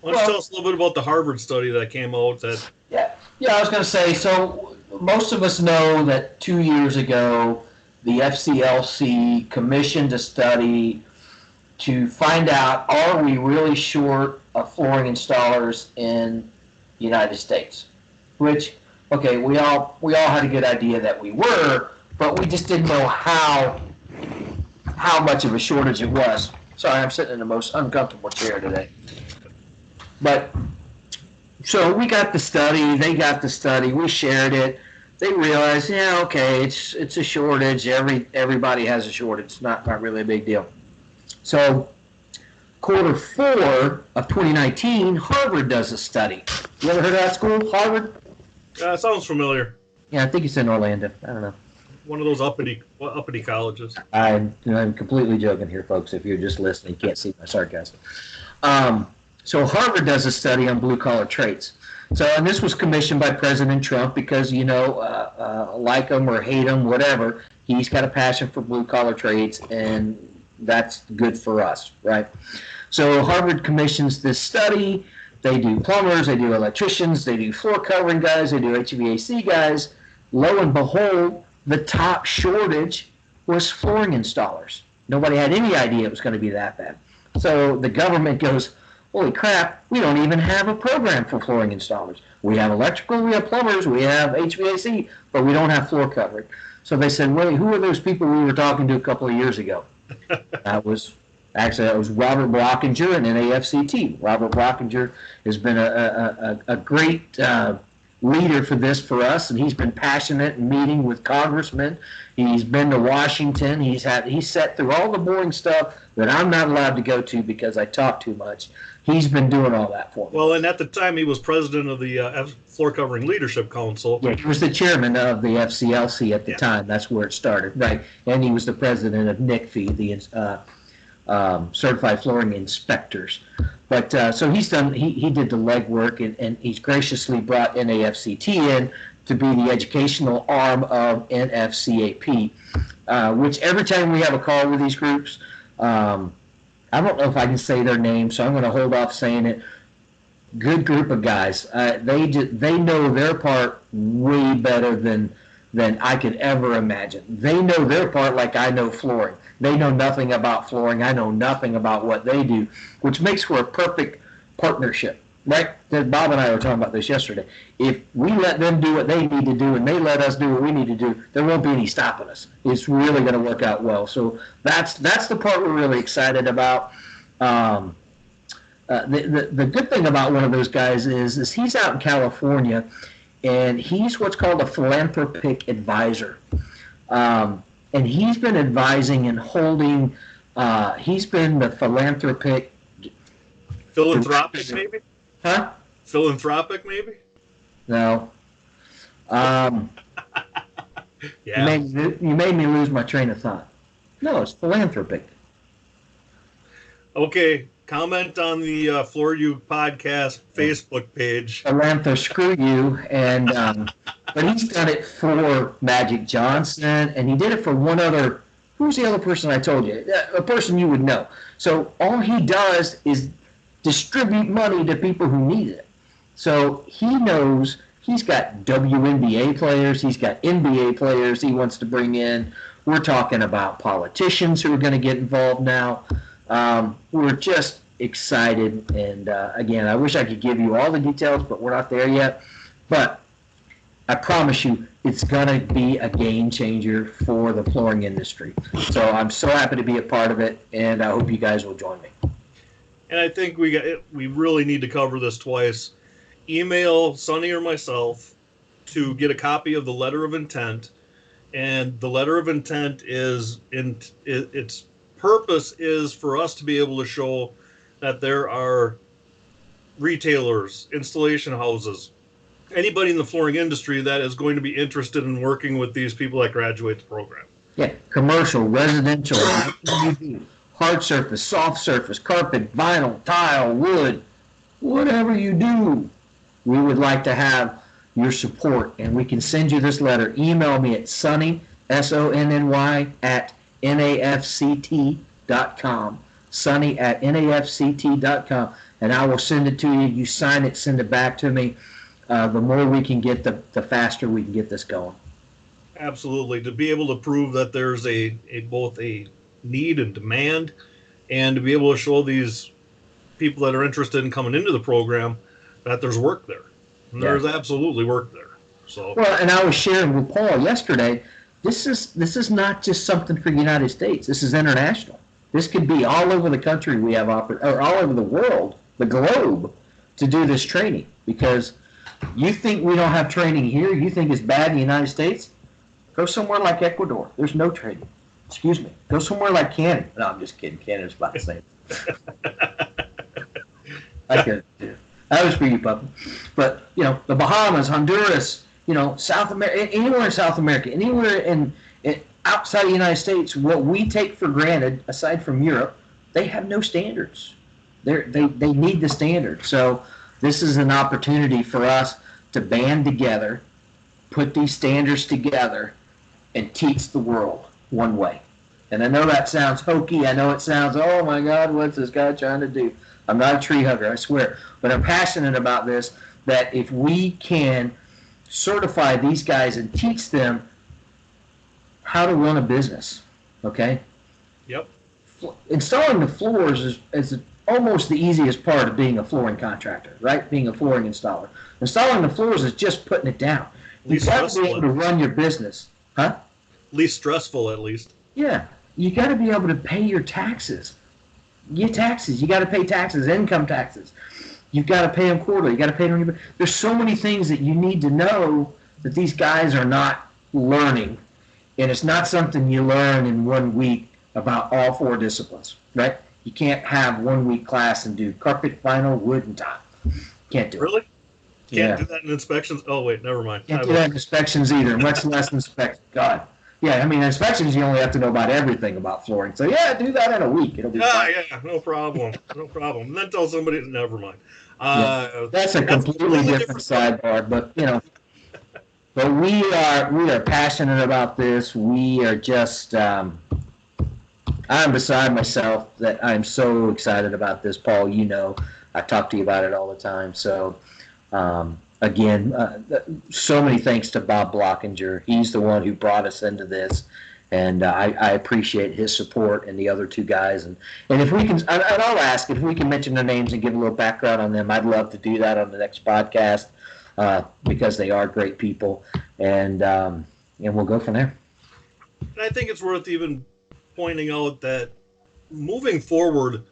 Why don't you tell us a little bit about the Harvard study that came out? Yeah, I was going to say, so most of us know that 2 years ago, the FCLC commissioned a study to find out, are we really short of flooring installers in the United States? Which, okay, we all had a good idea that we were, but we just didn't know how much of a shortage it was. Sorry, I'm sitting in the most uncomfortable chair today. But so we got the study, they got the study, we shared it. They realized, yeah, okay, it's a shortage. Everybody has a shortage. It's not really a big deal. So Q4 of 2019, Harvard does a study. You ever heard of that school, Harvard? Sounds familiar. Yeah, I think it's in Orlando. I don't know. One of those uppity colleges. I'm completely joking here, folks. If you're just listening, you can't see my sarcasm. So Harvard does a study on blue-collar trades. So, and this was commissioned by President Trump because, like him or hate him, whatever, he's got a passion for blue-collar trades, and that's good for us, right? So Harvard commissions this study. They do plumbers, they do electricians, they do floor covering guys, they do HVAC guys. Lo and behold, the top shortage was flooring installers. Nobody had any idea it was going to be that bad. So the government goes, holy crap, we don't even have a program for flooring installers. We have electrical, we have plumbers, we have HVAC, but we don't have floor covering. So they said, wait, who are those people we were talking to a couple of years ago? That was Robert Blockinger and NAFCT. Robert Blockinger has been a great leader for this for us, and he's been passionate and meeting with congressmen. He's been to Washington. He's sat through all the boring stuff that I'm not allowed to go to because I talk too much. He's been doing all that for me. Well, and at the time he was president of the Floor Covering Leadership Council. Yeah, he was the chairman of the FCLC at the time. That's where it started, right? And he was the president of NICFI, the Certified Flooring Inspectors. But so he did the legwork, and he's graciously brought NAFCT in to be the educational arm of NFCAP, which every time we have a call with these groups, I don't know if I can say their name, so I'm going to hold off saying it. Good group of guys. They know their part way better than I could ever imagine. They know their part like I know flooring. They know nothing about flooring. I know nothing about what they do, which makes for a perfect partnership. Right? Bob and I were talking about this yesterday. If we let them do what they need to do and they let us do what we need to do, there won't be any stopping us. It's really going to work out well. So that's the part we're really excited about. The good thing about one of those guys is he's out in California, and he's what's called a philanthropic advisor. And he's been advising and holding, he's been the philanthropic maybe? Huh? Philanthropic, maybe? No. Yeah. You made me lose my train of thought. No, it's philanthropic. Okay, comment on the Floor You podcast Facebook page. Screw you. And but he's done it for Magic Johnson, and he did it for one other. Who's the other person I told you? A person you would know. So all he does is distribute money to people who need it. So he knows he's got WNBA players, he's got NBA players he wants to bring in. We're talking about politicians who are going to get involved now. We're just excited, and again, I wish I could give you all the details, but we're not there yet. But I promise you, it's going to be a game changer for the flooring industry. So I'm so happy to be a part of it, and I hope you guys will join me. And I think we really need to cover this twice. Email Sonny or myself to get a copy of the letter of intent. And the letter of intent its purpose is for us to be able to show that there are retailers, installation houses, anybody in the flooring industry that is going to be interested in working with these people that graduate the program. Yeah, commercial, residential, hard surface, soft surface, carpet, vinyl, tile, wood, whatever you do, we would like to have your support, and we can send you this letter. Email me at Sonny, SONNY, at NAFCT.com, Sonny at NAFCT.com, and I will send it to you. You sign it, send it back to me. The more we can get, the faster we can get this going. Absolutely. To be able to prove that there's both a need and demand, and to be able to show these people that are interested in coming into the program that there's work there. And there's absolutely work there. So well, and I was sharing with Paul yesterday, this is not just something for the United States. This is international. This could be all over the country. We have or all over the world, the globe, to do this training. Because you think we don't have training here, you think it's bad in the United States, go somewhere like Ecuador. There's no training. Excuse me. Go somewhere like Canada. No, I'm just kidding. Canada's about the same. That was for you, Papa. But, the Bahamas, Honduras, South America, anywhere in South America, anywhere in outside of the United States, what we take for granted, aside from Europe, they have no standards. They need the standards. So this is an opportunity for us to band together, put these standards together, and teach the world one way. And I know that sounds hokey. I know it sounds, oh my God, what's this guy trying to do? I'm not a tree hugger, I swear. But I'm passionate about this, that if we can certify these guys and teach them how to run a business, okay? Yep. Installing the floors is almost the easiest part of being a flooring contractor, right? Being a flooring installer. Installing the floors is just putting it down. You've got to be able to run your business. Huh? Least stressful, at least. Yeah. You got to be able to pay your taxes. You got to pay taxes, income taxes. You've got to pay them quarterly. You got to pay them. There's so many things that you need to know that these guys are not learning, and it's not something you learn in 1 week about all 4 disciplines, right? You can't have 1 week class and do carpet, vinyl, wood, and tile. Can't do it. Really? Can't do that in inspections? Oh, wait, never mind. Can't do that in inspections either, much less inspections. God. Yeah, I mean, inspections, you only have to know about everything about flooring. So, yeah, do that in a week. It'll be fine. Yeah, no problem. No problem. And then tell somebody, never mind. That's a completely different sidebar, but, but we are passionate about this. We are just, I'm beside myself that I'm so excited about this, Paul. I talk to you about it all the time. So, again, so many thanks to Bob Blockinger. He's the one who brought us into this, and I appreciate his support and the other 2 guys. And if we can, and I'll ask if we can mention their names and give a little background on them. I'd love to do that on the next podcast because they are great people, and we'll go from there. And I think it's worth even pointing out that moving forward,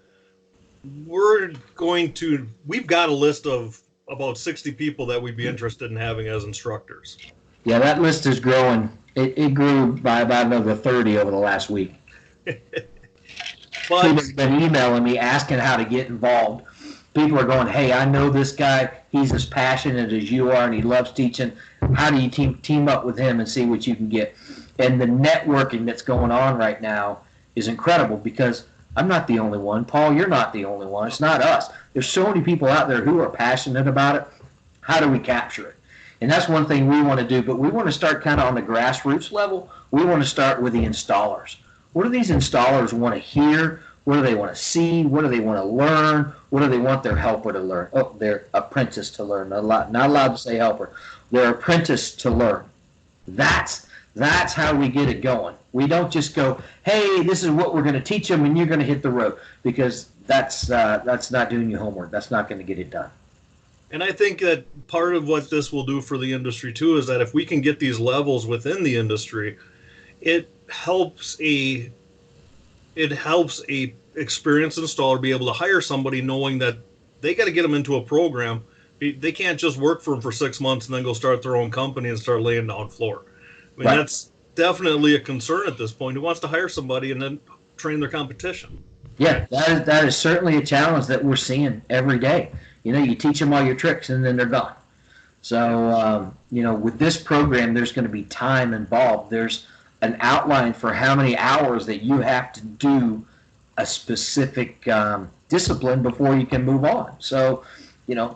we've got a list of about 60 people that we'd be interested in having as instructors. Yeah, that list is growing. It grew by about another 30 over the last week. People have been emailing me asking how to get involved. People are going, hey, I know this guy. He's as passionate as you are, and he loves teaching. How do you team up with him and see what you can get? And the networking that's going on right now is incredible because I'm not the only one. Paul, you're not the only one. It's not us. There's so many people out there who are passionate about it. How do we capture it? And that's one thing we want to do, but we want to start kind of on the grassroots level. We want to start with the installers. What do these installers want to hear? What do they want to see? What do they want to learn? What do they want their helper to learn? Oh, their apprentice to learn. Not allowed to say helper. Their apprentice to learn. That's how we get it going. We don't just go, hey, this is what we're going to teach them, and you're going to hit the road, because that's not doing your homework. That's not going to get it done. And I think that part of what this will do for the industry too is that if we can get these levels within the industry, it helps a experienced installer be able to hire somebody knowing that they got to get them into a program. They can't just work for them for 6 months and then go start their own company and start laying down floor. I mean, That's definitely a concern at this point. Who wants to hire somebody and then train their competition? Yeah, that is certainly a challenge that we're seeing every day. You teach them all your tricks and then they're gone. So, with this program, there's going to be time involved. There's an outline for how many hours that you have to do a specific discipline before you can move on. So,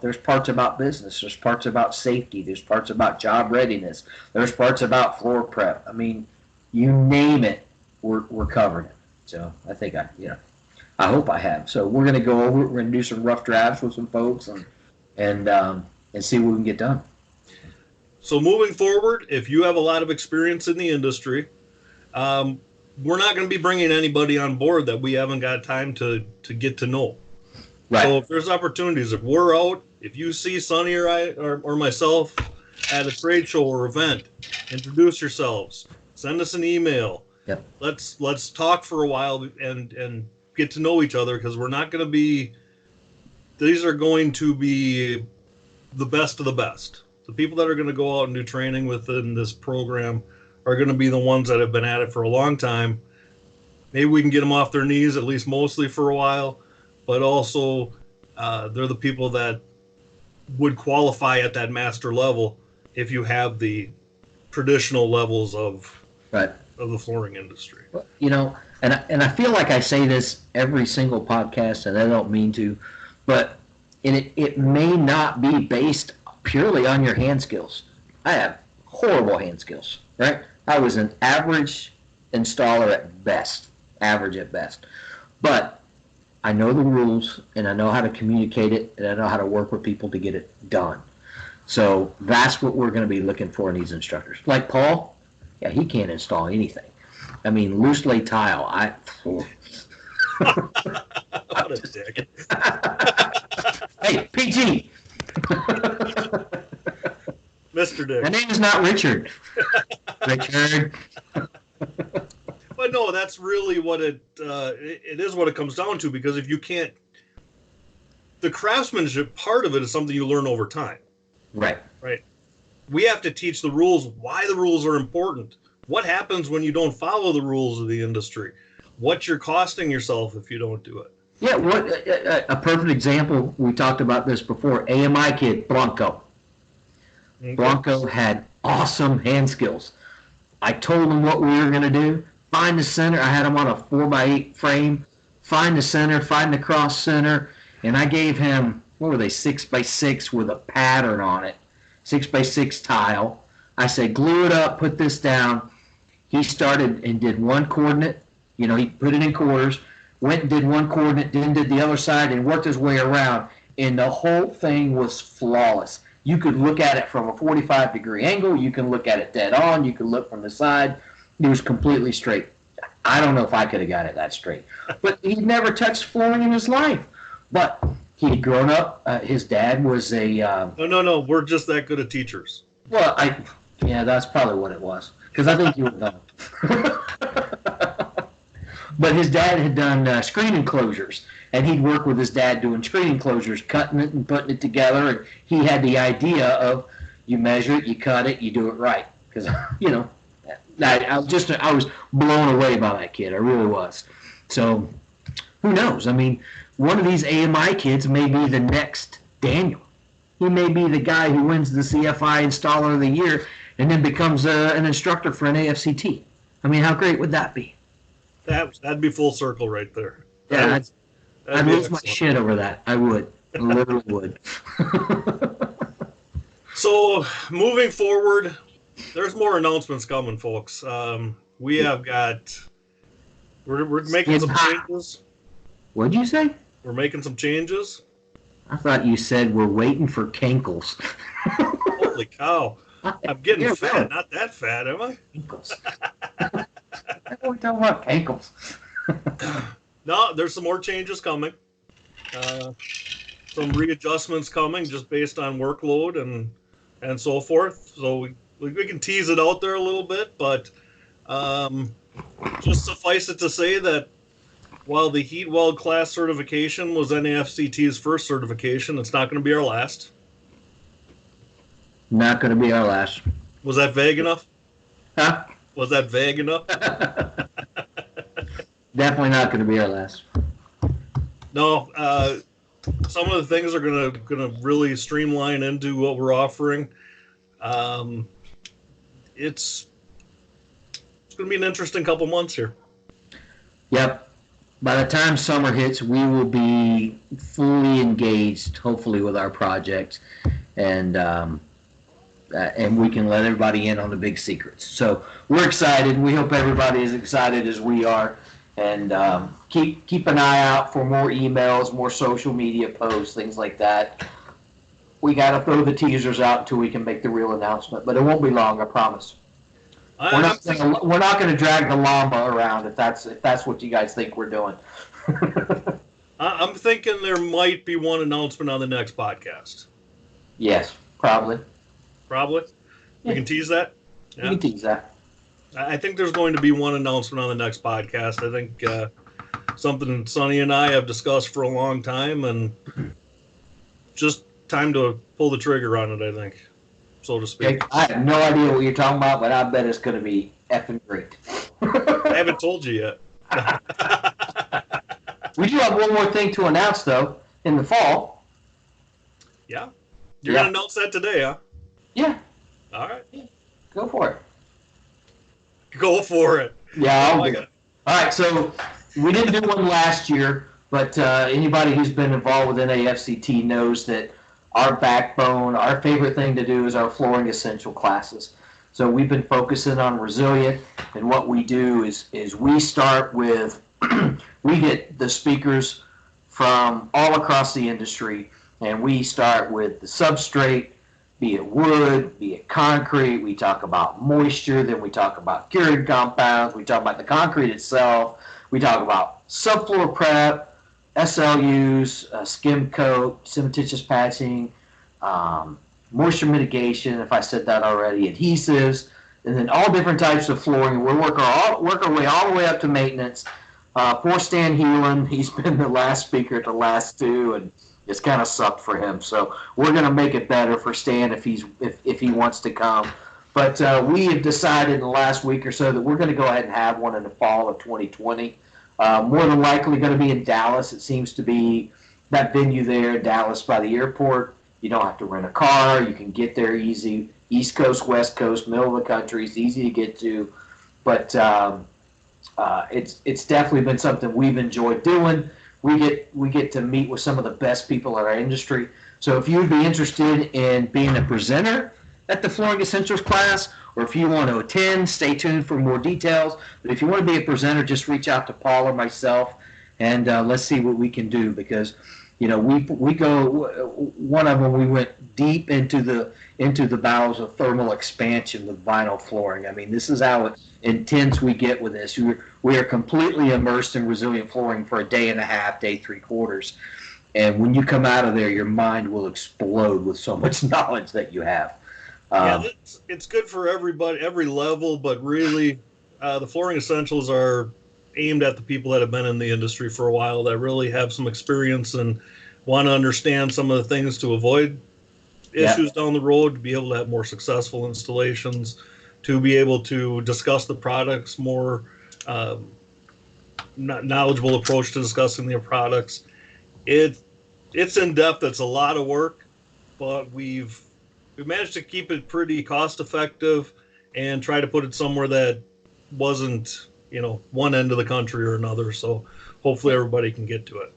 there's parts about business. There's parts about safety. There's parts about job readiness. There's parts about floor prep. I mean, you name it, we're covering it. So I think I hope I have. So we're going to go over it. We're going to do some rough drafts with some folks and see what we can get done. So moving forward, if you have a lot of experience in the industry, we're not going to be bringing anybody on board that we haven't got time to get to know. Right. So if there's opportunities, if we're out, if you see Sonny or I or myself at a trade show or event, introduce yourselves. Send us an email. Yep. Let's talk for a while and get to know each other, because we're not going to be. These are going to be the best of the best. The people that are going to go out and do training within this program are going to be the ones that have been at it for a long time. Maybe we can get them off their knees, at least mostly for a while, but also they're the people that would qualify at that master level if you have the traditional levels of the flooring industry. And I feel like I say this every single podcast, and I don't mean to, but it may not be based purely on your hand skills. I have horrible hand skills, right? I was an average installer at best, average at best. But I know the rules, and I know how to communicate it, and I know how to work with people to get it done. So that's what we're going to be looking for in these instructors. Like Paul, yeah, he can't install anything. I mean, loose lay tile. What a dick. Hey, PG. Mr. Dick. My name is not Richard. Richard. But no, that's really what it is. What it comes down to, because if you can't, the craftsmanship part of it is something you learn over time. Right. Right. We have to teach the rules, why the rules are important. What happens when you don't follow the rules of the industry? What you're costing yourself if you don't do it. Yeah, what a perfect example, we talked about this before, AMI kid, Blanco. Okay. Blanco had awesome hand skills. I told him what we were going to do. Find the center. I had him on a 4x8 frame. Find the center, find the cross center. And I gave him, what were they, 6x6 with a pattern on it. 6x6 tile. I said, glue it up, put this down. He started and did one coordinate. You know, he put it in quarters. Went and did one coordinate, then did the other side, and worked his way around. And the whole thing was flawless. You could look at it from a 45-degree angle. You can look at it dead on. You can look from the side. It was completely straight. I don't know if I could have got it that straight. But he'd never touched flooring in his life. But he had grown up. His dad was a... No. We're just that good at teachers. Well, yeah, that's probably what it was. Because I think you would know. But his dad had done screen enclosures, and he'd work with his dad doing screen enclosures, cutting it and putting it together. And he had the idea of you measure it, you cut it, you do it right. Because, you know, I was blown away by that kid. I really was. So who knows? I mean, one of these AMI kids may be the next Daniel. He may be the guy who wins the CFI Installer of the Year and then becomes an instructor for an AFCT. I mean, how great would that be? That'd be full circle right there. Yeah, I'd lose my excellent. shit over that. I would. I literally would. So moving forward, there's more announcements coming, folks. We have got. We're making some changes. What'd you say? We're making some changes. I thought you said we're waiting for cankles. Holy cow! I'm getting Yeah, fat. really. Not that fat, am I? Cankles. We're talking about cankles. No, there's some more changes coming. Some readjustments coming just based on workload and so forth. So we can tease it out there a little bit, but just suffice it to say that while the heat weld class certification was NAFCT's first certification, it's not going to be our last. Not going to be our last. Was that vague enough? Huh? Was that vague enough? Definitely not going to be our last. No. Some of the things are gonna really streamline into what we're offering. It's gonna be an interesting couple months here. Yep. By the time summer hits, we will be fully engaged, hopefully, with our project, and we can let everybody in on the big secrets. So we're excited. We hope everybody is excited as we are, and keep an eye out for more emails, more social media posts, things like that. We got to throw the teasers out until we can make the real announcement, but it won't be long, I promise. We're not going to drag the llama around if that's what you guys think we're doing. I'm thinking there might be one announcement on the next podcast. Yes, probably. Probably. Yeah. We can tease that. You can tease that. I think there's going to be one announcement on the next podcast. I think something Sonny and I have discussed for a long time, and just time to pull the trigger on it, I think, so to speak. Okay. I have no idea what you're talking about, but I bet it's going to be effing great. I haven't told you yet. We do have one more thing to announce, though, in the fall. Yeah? You're going to announce that today, huh? Yeah, All right. go for it. Go for it. Yeah, Oh, I'll do it. All right, so we didn't do one last year, but anybody who's been involved with NAFCT knows that our backbone, our favorite thing to do is our flooring essential classes. So we've been focusing on resilient, and what we do is we start with, we get the speakers from all across the industry, and we start with the substrate, be it wood, be it concrete. We talk about moisture, then we talk about curing compounds, we talk about the concrete itself, we talk about subfloor prep, SLUs, skim coat, cementitious patching, moisture mitigation, if I said that already, adhesives, and then all different types of flooring. We'll work our way all the way up to maintenance. Poor Stan Heelan, he's been the last speaker at the last two, and It's kind of sucked for him. So we're going to make it better for Stan if he wants to come. But we have decided in the last week or so that we're going to go ahead and have one in the fall of 2020. More than likely going to be in Dallas. It seems to be that venue there in Dallas by the airport. You don't have to rent a car. You can get there easy. East Coast, West Coast, middle of the country. It's easy to get to. But it's definitely been something we've enjoyed doing. We get to meet with some of the best people in our industry. So if you'd be interested in being a presenter at the Flooring Essentials class, or if you want to attend, stay tuned for more details. But if you want to be a presenter, just reach out to Paul or myself, and let's see what we can do. Because, you know, we go, one of them, we went deep into the bowels of thermal expansion with vinyl flooring. I mean, this is how intense we get with this. We are completely immersed in resilient flooring for a day and a half, day 3/4. And when you come out of there, your mind will explode with so much knowledge that you have. Yeah, it's good for everybody, every level, but really the Flooring Essentials are aimed at the people that have been in the industry for a while, that really have some experience and want to understand some of the things to avoid issues down the road, to be able to have more successful installations, to be able to discuss the products more, knowledgeable approach to discussing their products. It's in depth. It's a lot of work, but we've managed to keep it pretty cost effective and try to put it somewhere that wasn't, you know, one end of the country or another. So hopefully everybody can get to it.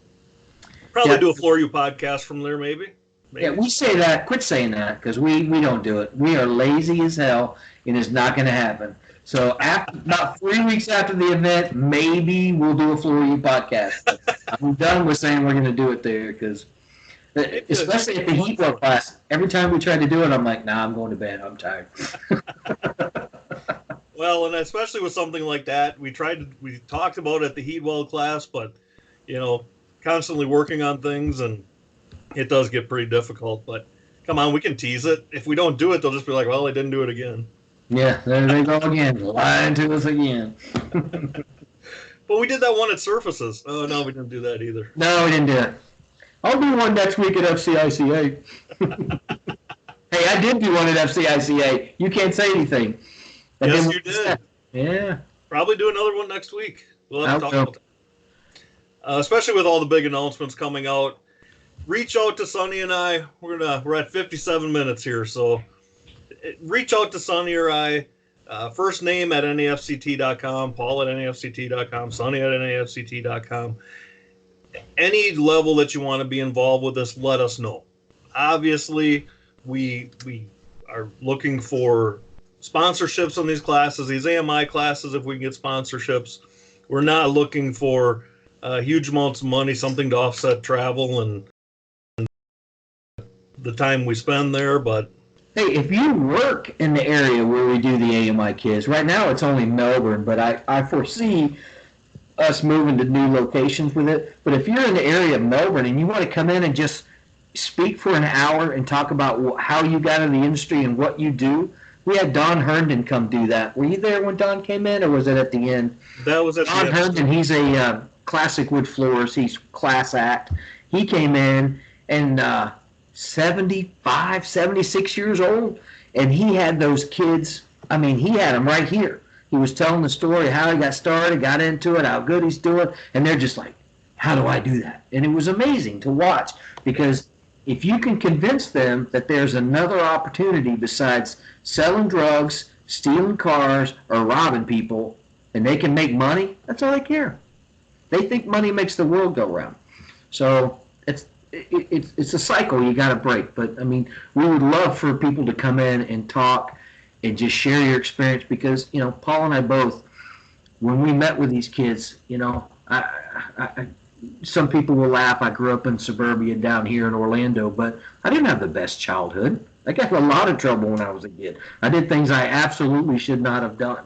Probably do a Floor U podcast from there, maybe. Yeah, we say that. Quit saying that, because we don't do it. We are lazy as hell, and it's not going to happen. So about 3 weeks after the event, maybe we'll do a Floor U podcast. I'm done with saying we're going to do it there, because especially at the heat weld class, every time we try to do it, I'm like, nah, I'm going to bed. I'm tired. Well, and especially with something like that, we talked about it at the heat weld class, but, you know, constantly working on things, and it does get pretty difficult. But come on, we can tease it. If we don't do it, they'll just be like, well, they didn't do it again. Yeah, there they go again, lying to us again. But we did that one at Surfaces. Oh, no, we didn't do that either. No, we didn't do it. I'll do one next week at FCICA. Hey, I did do one at FCICA. You can't say anything. Yes, you did. Yeah. Probably do another one next week. We'll have to talk about that. Especially with all the big announcements coming out. Reach out to Sonny and I. We're at 57 minutes here, so reach out to Sonny or I. First name at NAFCT.com, Paul at NAFCT.com, Sonny at NAFCT.com. Any level that you want to be involved with this, let us know. Obviously, we are looking for sponsorships on these classes, these AMI classes, if we can get sponsorships. We're not looking for huge amounts of money, something to offset travel and the time we spend there, but hey, if you work in the area where we do the AMI kids, right now it's only Melbourne, but I foresee us moving to new locations with it. But if you're in the area of Melbourne and you want to come in and just speak for an hour and talk about how you got in the industry and what you do, we had Don Herndon come do that. Were you there when Don came in, or was it at the end? That was at Don the end. Herndon, he's a Classic Wood Floors. He's class act. He came in and 75, 76 years old, and he had those kids. I mean, he had them right here. He was telling the story, how he got started, got into it, how good he's doing, and they're just like, how do I do that? And it was amazing to watch, because if you can convince them that there's another opportunity besides selling drugs, stealing cars, or robbing people, and they can make money, that's all they care. They think money makes the world go round. So it's a cycle you got to break. But, I mean, we would love for people to come in and talk and just share your experience, because, you know, Paul and I both, when we met with these kids, you know, some people will laugh. I grew up in suburbia down here in Orlando, but I didn't have the best childhood. I got in a lot of trouble when I was a kid. I did things I absolutely should not have done.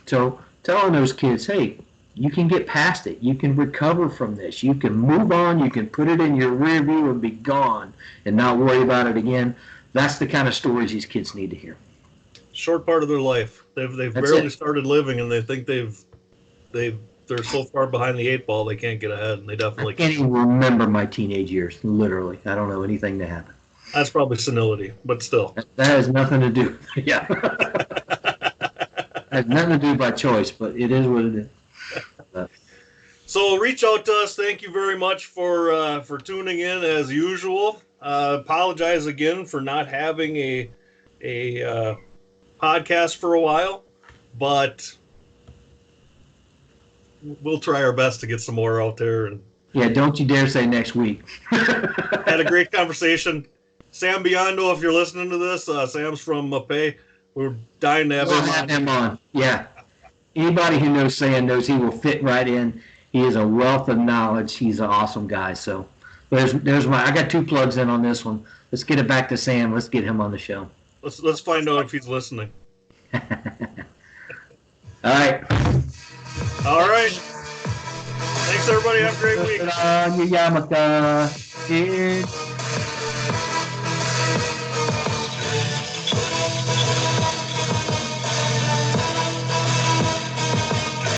So telling those kids, hey, you can get past it. You can recover from this. You can move on. You can put it in your rear view and be gone and not worry about it again. That's the kind of stories these kids need to hear. Short part of their life. They've barely started living, and they think they've they're so far behind the 8 ball they can't get ahead, and they I definitely can't even remember my teenage years, literally. I don't know anything that happened. That's probably senility, but still. That has nothing to do. Yeah. Has nothing to do by choice, but it is what it is. So reach out to us. Thank you very much for tuning in as usual. Apologize again for not having a podcast for a while, but we'll try our best to get some more out there. And Yeah, don't you dare say next week. had a great conversation. Sam Biondo, if you're listening to this, Sam's from Mapei. We're dying to have We'll him have on. him on. Yeah. Anybody who knows Sam knows he will fit right in. He is a wealth of knowledge. He's an awesome guy. So there's my. I got 2 plugs in on this one. Let's get it back to Sam. Let's get him on the show. Let's find out if he's listening. All right. All right. Thanks, everybody. Have a great week. Yamaka. Cheers.